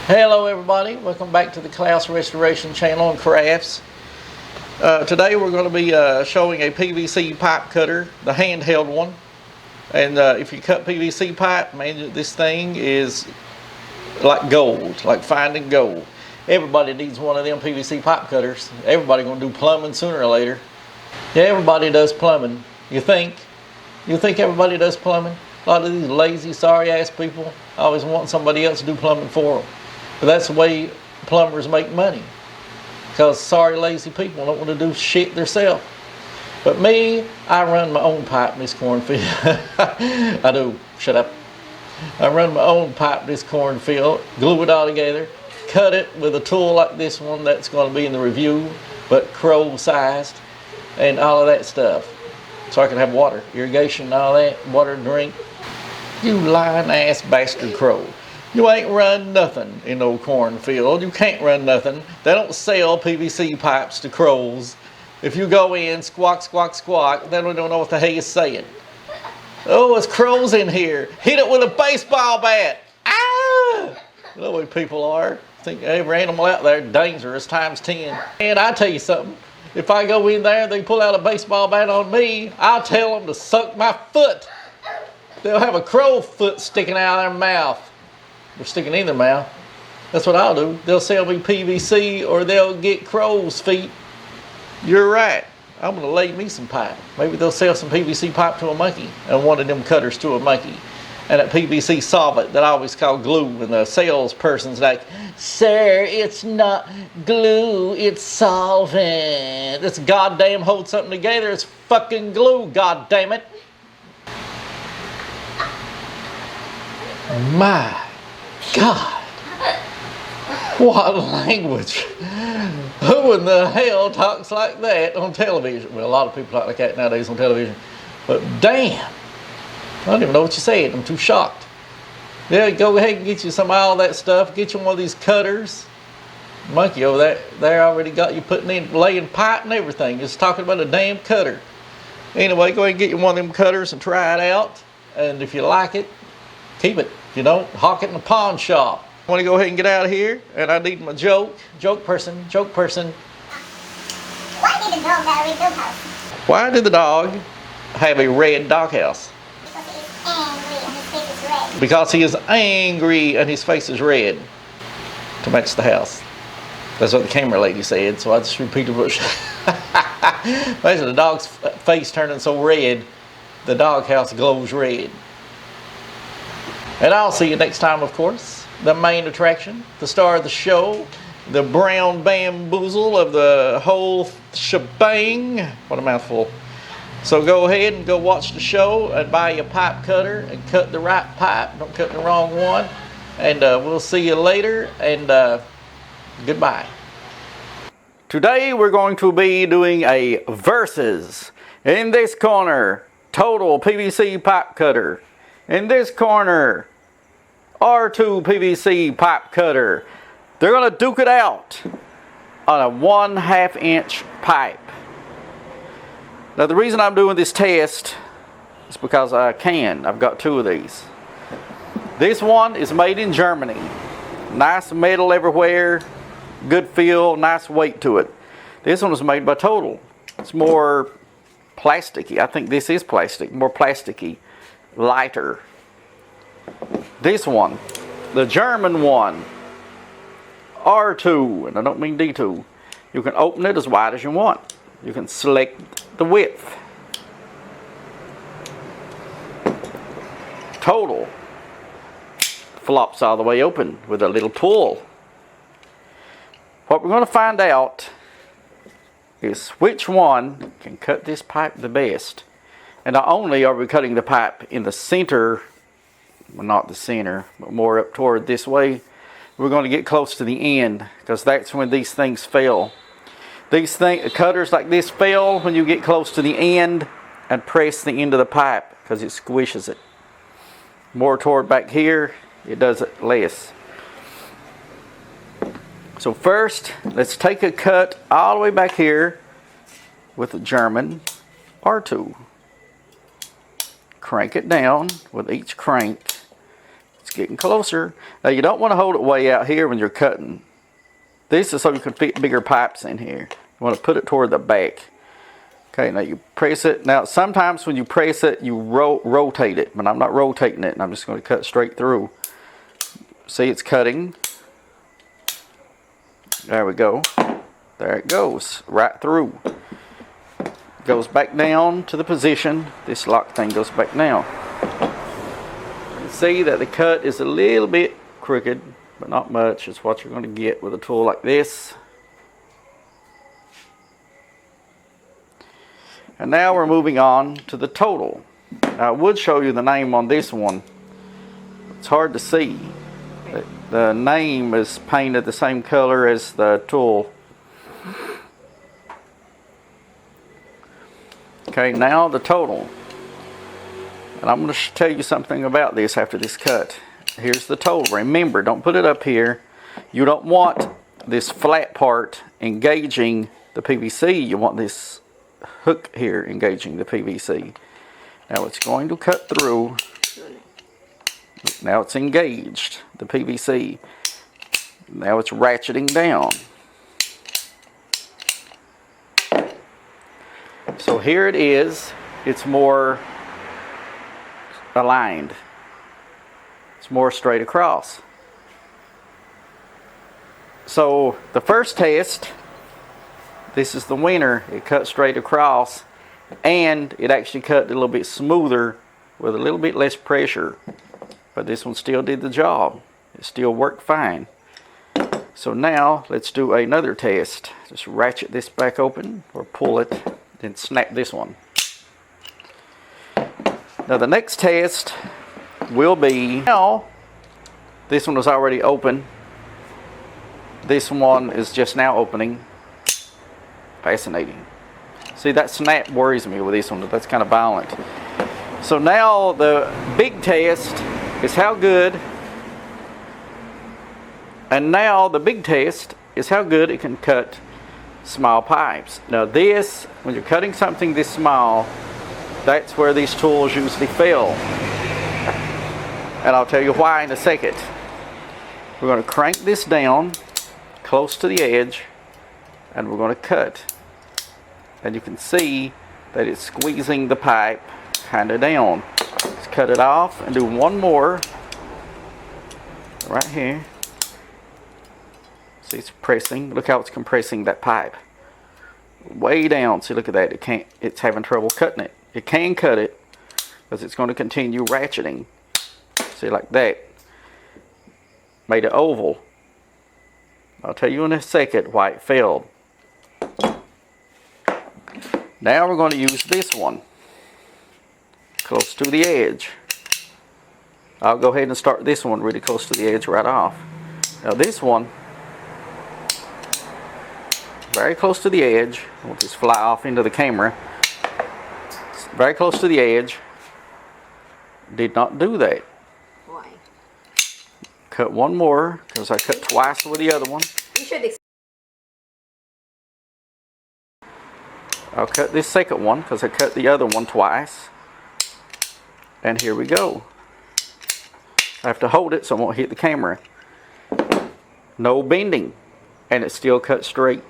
Hello everybody, welcome back to the KLAUS Restoration channel and crafts. Today we're going to be showing a PVC pipe cutter, the handheld one. And if you cut PVC pipe, man, this thing is like gold, like finding gold. Everybody needs one of them PVC pipe cutters. Everybody going to do plumbing sooner or later. Yeah, everybody does plumbing. You think everybody does plumbing? A lot of these lazy, sorry ass people always want somebody else to do plumbing for them. But that's the way plumbers make money. Because sorry, lazy people don't want to do shit themselves. But me, I run my own pipe in this cornfield. I do. Shut up. I run my own pipe in this cornfield, glue it all together, cut it with a tool like this one that's going to be in the review, but crow sized, and all of that stuff. So I can have water, irrigation and all that, water to drink. You lying ass bastard crow. You ain't run nothing in no cornfield. You can't run nothing. They don't sell PVC pipes to crows. If you go in, squawk, squawk, squawk, they don't know what the hell you're saying. Oh, it's crows in here. Hit it with a baseball bat. Ah! You know what people are. I think every animal out there is dangerous times 10. And I tell you something. If I go in there, they pull out a baseball bat on me, I'll tell them to suck my foot. They'll have a crow foot sticking out of their mouth. They're sticking in their mouth. That's what I'll do. They'll sell me PVC or they'll get crow's feet. You're right. I'm going to lay me some pipe. Maybe they'll sell some PVC pipe to a monkey and one of them cutters to a monkey. And that PVC solvent that I always call glue, and the salesperson's like, "Sir, it's not glue, it's solvent. It's goddamn hold something together, it's fucking glue, goddamn it." My God. What language? Who in the hell talks like that on television? Well, a lot of people talk like that nowadays on television. But damn. I don't even know what you said. I'm too shocked. Yeah, go ahead and get you some of all that stuff. Get you one of these cutters. Monkey over there already got you putting in, laying pipe and everything. Just talking about a damn cutter. Anyway, go ahead and get you one of them cutters and try it out. And if you like it, keep it. If you don't, hawk it in the pawn shop. I want to go ahead and get out of here. And I need my joke. Joke person. Why did the dog have a red doghouse? Why did the dog have a red doghouse? Because he is angry and his face is red. Because he is angry and his face is red. To match the house. That's what the camera lady said, so I just repeated what she Imagine the dog's face turning so red, the doghouse glows red. And I'll see you next time, of course. The main attraction, the star of the show, the brown bamboozle of the whole shebang. What a mouthful. So go ahead and go watch the show and buy your pipe cutter and cut the right pipe. Don't cut the wrong one. And we'll see you later. And goodbye. Today we're going to be doing a versus. In this corner, total PVC pipe cutter. In this corner, Artu PVC pipe cutter. They're going to duke it out on a 1/2 inch pipe. Now the reason I'm doing this test is because I can. I've got two of these. This one is made in Germany. Nice metal everywhere, good feel, nice weight to it. This one was made by Total. It's more plasticky. I think this is plastic, more plasticky, lighter. This one, the German one, R2, and I don't mean D2. You can open it as wide as you want. You can select the width. Total flops all the way open with a little pull. What we're going to find out is which one can cut this pipe the best. And not only are we cutting the pipe in the center, well, not the center, but more up toward this way, we're going to get close to the end, because that's when these things fail. These cutters like this fail when you get close to the end and press the end of the pipe, because it squishes it. More toward back here, it does it less. So first, let's take a cut all the way back here with the German R2. Crank it down with each crank. Let's getting closer. Now you don't want to hold it way out here when you're cutting. This is so you can fit bigger pipes in here. You want to put it toward the back. Okay, now you press it. Now sometimes when you press it, you rotate it, but I'm not rotating it, and I'm just going to cut straight through. See, it's cutting. There we go. There it goes, right through. Goes back down to the position. This lock thing goes back down. You can see that the cut is a little bit crooked, but not much. It's what you're going to get with a tool like this. And now we're moving on to the total. Now I would show you the name on this one. It's hard to see. The name is painted the same color as the tool. Okay, now the total. And I'm going to tell you something about this after this cut. Here's the total. Remember, don't put it up here. You don't want this flat part engaging the PVC. You want this hook here engaging the PVC. Now it's going to cut through. Now it's engaged, the PVC. Now it's ratcheting down. So here it is. It's more aligned. It's more straight across. So the first test, this is the winner. It cut straight across, and it actually cut a little bit smoother with a little bit less pressure. But this one still did the job. It still worked fine. So now let's do another test. Just ratchet this back open or pull it, then snap this one. Now the next test will be, now this one was already open. This one is just now opening. Fascinating. See, that snap worries me with this one. That's kind of violent. So now the big test is how good, and now the big test is how good it can cut small pipes. Now this, when you're cutting something this small, that's where these tools usually fail. And I'll tell you why in a second. We're going to crank this down close to the edge, and we're going to cut. And you can see that it's squeezing the pipe kind of down. Let's cut it off and do one more right here. See, it's pressing. Look how it's compressing that pipe way down. See, look at that. It's having trouble cutting it. It can cut it because it's going to continue ratcheting. See, like that. Made it oval. I'll tell you in a second why it failed. Now we're going to use this one close to the edge. I'll go ahead and start this one really close to the edge right off. Now this one, very close to the edge. I want this to fly off into the camera. Very close to the edge. Did not do that. Why? Cut one more because I cut twice with the other one. You should. I'll cut this second one because I cut the other one twice. And here we go. I have to hold it so I won't hit the camera. No bending. And it still cut straight.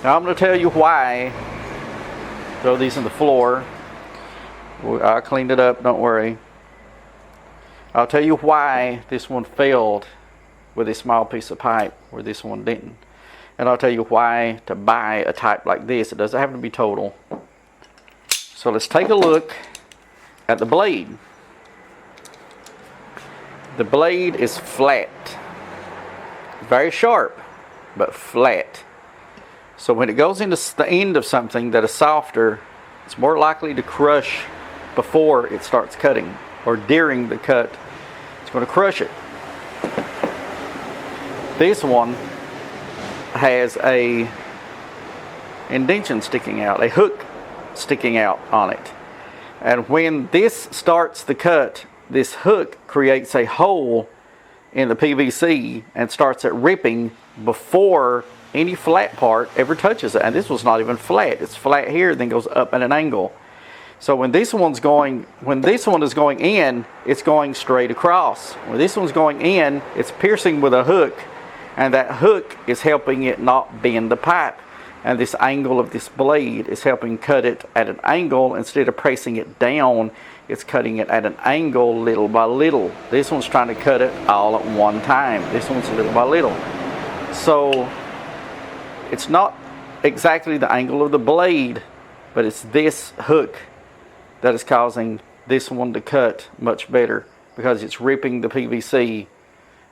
Now I'm going to tell you why. Throw these on the floor. I cleaned it up, don't worry. I'll tell you why this one failed with a small piece of pipe where this one didn't. And I'll tell you why to buy a type like this. It doesn't have to be total. So let's take a look at the blade. The blade is flat. Very sharp, but flat. So when it goes into the end of something that is softer, it's more likely to crush before it starts cutting, or during the cut. It's going to crush it. This one has a indentation sticking out, a hook sticking out on it. And when this starts the cut, this hook creates a hole in the PVC and starts it ripping before any flat part ever touches it. And this was not even flat. It's flat here, then goes up at an angle. So when this one is going in, it's going straight across. When this one's going in, it's piercing with a hook, and that hook is helping it not bend the pipe. And this angle of this blade is helping cut it at an angle. Instead of pressing it down, it's cutting it at an angle little by little. This one's trying to cut it all at one time. This one's little by little. So it's not exactly the angle of the blade, but it's this hook that is causing this one to cut much better, because it's ripping the PVC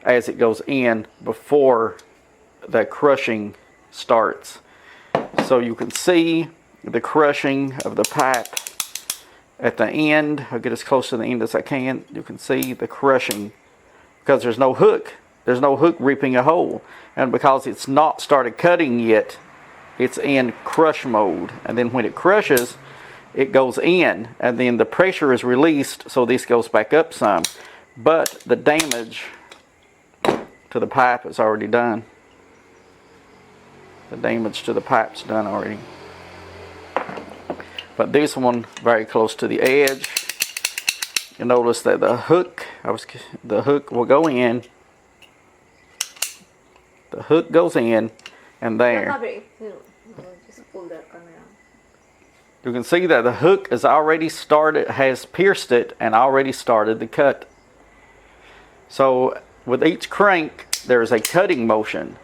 as it goes in before the crushing starts. So you can see the crushing of the pipe at the end. I'll get as close to the end as I can. You can see the crushing because there's no hook. There's no hook ripping a hole. And because it's not started cutting yet, it's in crush mode. And then when it crushes, it goes in, and then the pressure is released, so this goes back up some. But the damage to the pipe is already done. The damage to the pipe's done already. But this one, very close to the edge. You notice that the hook will go in. The hook goes in, and there. You can see that the hook has pierced it and already started the cut. So with each crank, there is a cutting motion,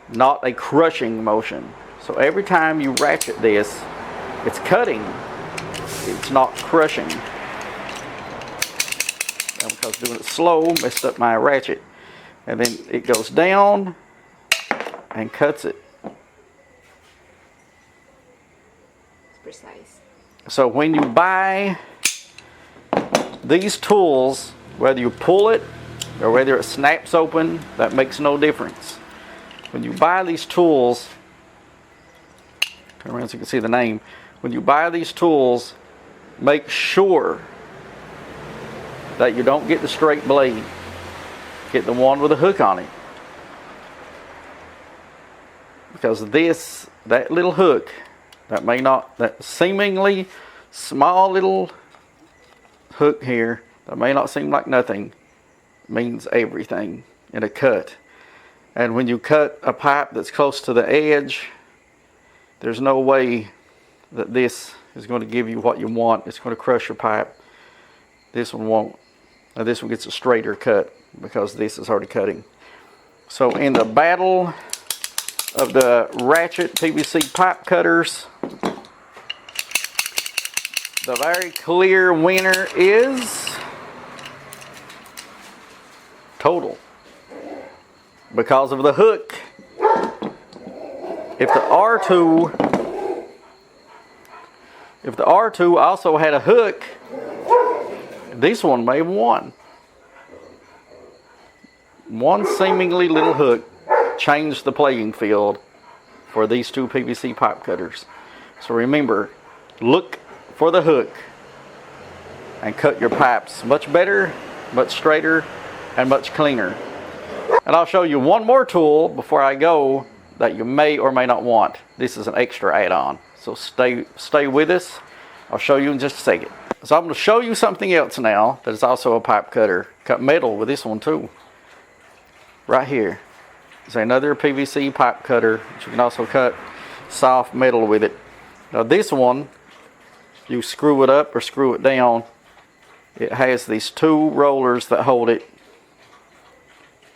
not a crushing motion. So every time you ratchet this, it's cutting, it's not crushing. And because doing it slow messed up my ratchet. And then it goes down and cuts it. Precise. So when you buy these tools, whether you pull it or whether it snaps open, that makes no difference. When you buy these tools, turn around so you can see the name. When you buy these tools, make sure that you don't get the straight blade. Get the one with a hook on it. Because that little hook, that seemingly small little hook here, that may not seem like nothing, means everything in a cut. And when you cut a pipe that's close to the edge, there's no way that this is going to give you what you want. It's going to crush your pipe. This one won't. Now this one gets a straighter cut because this is already cutting. So in the battle of the ratchet PVC pipe cutters, the very clear winner is Total, because of the hook. If the R2 also had a hook, this one may have won. One seemingly little hook changed the playing field for these two PVC pipe cutters. So remember, look for the hook and cut your pipes much better, much straighter, and much cleaner. And I'll show you one more tool before I go that you may or may not want. This is an extra add-on, so stay with us. I'll show you in just a second. So I'm going to show you something else now that is also a pipe cutter. Cut metal with this one too. Right here is another PVC pipe cutter, but you can also cut soft metal with it. Now this one, you screw it up or screw it down. It has these two rollers that hold it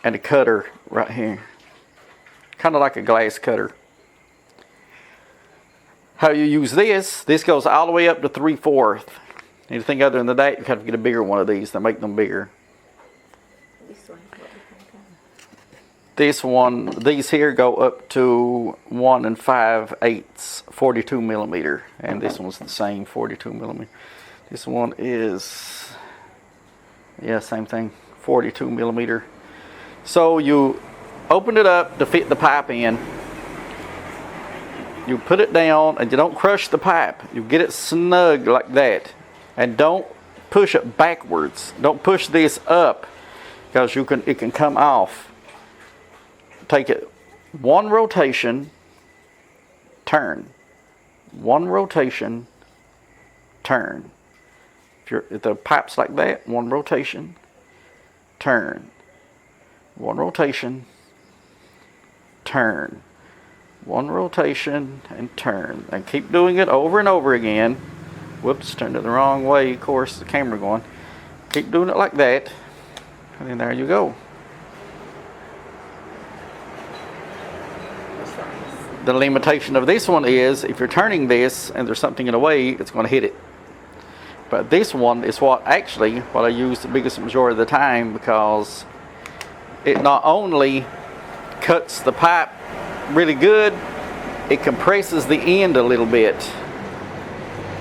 and a cutter right here. Kind of like a glass cutter. How you use this goes all the way up to 3/4. Anything other than that, you have to get a bigger one of these to make them bigger. This one, these here go up to 1 5/8, 42 millimeter, and this one's the same, 42 millimeter. This one is, yeah, same thing, 42 millimeter. So you open it up to fit the pipe in. You put it down, and you don't crush the pipe. You get it snug like that, and don't push it backwards. Don't push this up, because it can come off. Take it one rotation, turn. One rotation, turn. If the pipe's like that, one rotation, turn. One rotation, turn. One rotation and turn. And keep doing it over and over again. Whoops, turned it the wrong way, of course, the camera going. Keep doing it like that. And then there you go. The limitation of this one is if you're turning this and there's something in the way, it's going to hit it. But this one is what I use the biggest majority of the time, because it not only cuts the pipe really good, it compresses the end a little bit.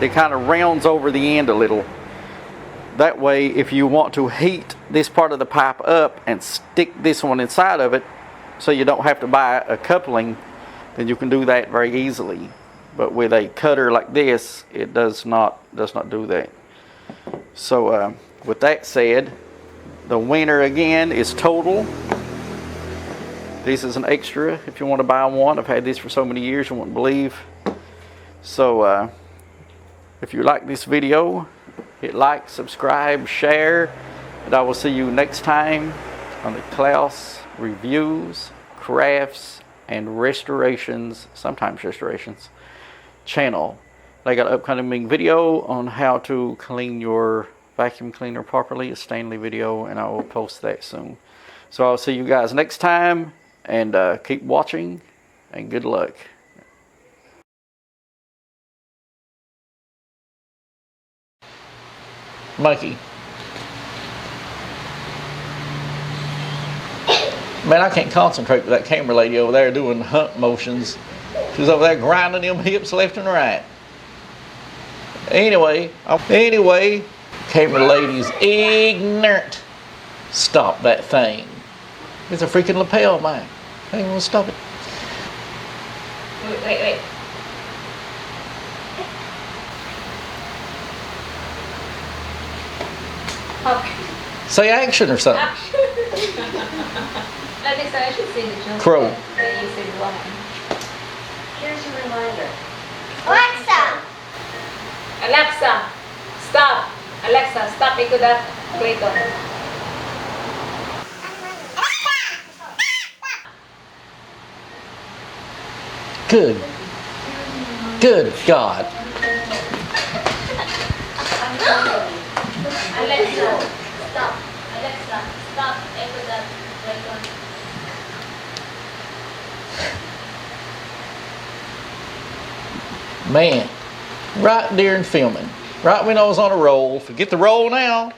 It kind of rounds over the end a little. That way, if you want to heat this part of the pipe up and stick this one inside of it, so you don't have to buy a coupling, then you can do that very easily. But with a cutter like this, it does not do that. So with that said, the winner again is Total. This is an extra if you want to buy one. I've had this for so many years you won't believe. So if you like this video, hit like, subscribe, share, and I will see you next time on the KLAUS Reviews, Crafts, and Restorations, sometimes Restorations, channel. I got an upcoming video on how to clean your vacuum cleaner properly, a Stanley video, and I will post that soon. So I'll see you guys next time, and keep watching, and good luck. Mikey. Man, I can't concentrate with that camera lady over there doing hump motions. She's over there grinding them hips left and right. Anyway, camera lady's ignorant. Stop that thing. It's a freaking lapel, man. I ain't gonna stop it. Wait. Say action or something. Next time I should say the joke. Crow. Then you say the line. Here's your reminder. Alexa, stop. Alexa, stop into that Clayton. Good God. Alexa, stop. Alexa, stop into that Clayton. Man, right during filming, right when I was on a roll, forget the roll now.